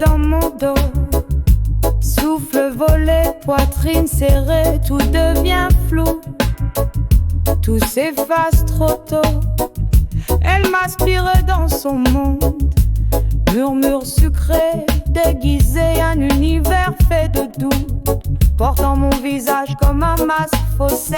dans mon dos. Souffle volé, poitrine serrée, tout devient flou. Tout s'efface trop tôt. Elle m'aspire dans son monde. Murmure sucré, déguisé, un univers fait de doute. Portant mon visage comme un masque faussé.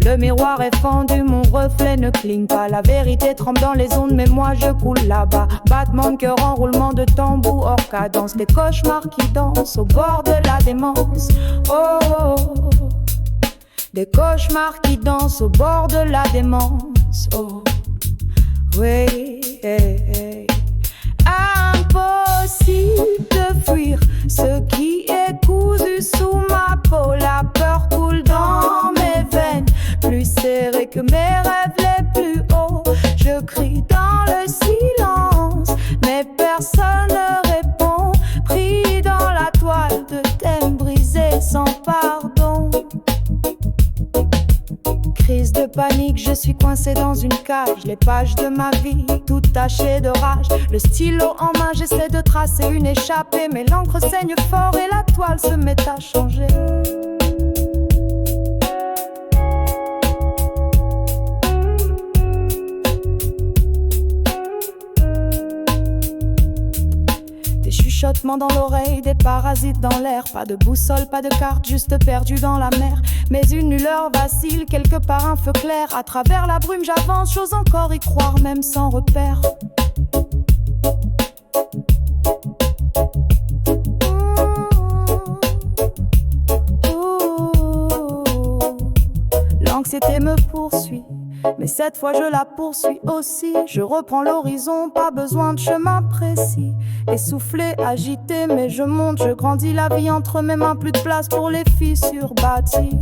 Le miroir est fendu, mon reflet ne cligne pas. La vérité trempe dans les ondes, mais moi je coule là-bas. Battement de cœur, enroulement de tambour hors cadence. Des cauchemars qui dansent au bord de la démence. Oh, oh, oh. Des cauchemars qui dansent au bord de la démence. Oh, oui, hey, hey. Impossible de fuir ce qui est cousu sous ma peau. La peur coule dans mes veines, plus serré que mes rêves les plus hauts. Je crie dans le silence, mais personne ne répond. Pris dans la toile de thème brisé sans pardon. Crise de panique, je suis coincé dans une cage. Les pages de ma vie, toutes tachées de rage. Le stylo en main, j'essaie de tracer une échappée. Mais l'encre saigne fort et la toile se met à changer. Des chuchotements dans l'oreille, des parasites dans l'air. Pas de boussole, pas de carte, juste perdu dans la mer. Mais une lueur vacille, quelque part un feu clair. À travers la brume j'avance, j'ose encore y croire, même sans repère. L'anxiété me poursuit, mais cette fois je la poursuis aussi. Je reprends l'horizon, pas besoin de chemin précis. Essoufflé, agité, mais je monte, je grandis. La vie entre mes mains, plus de place pour les fissures bâties.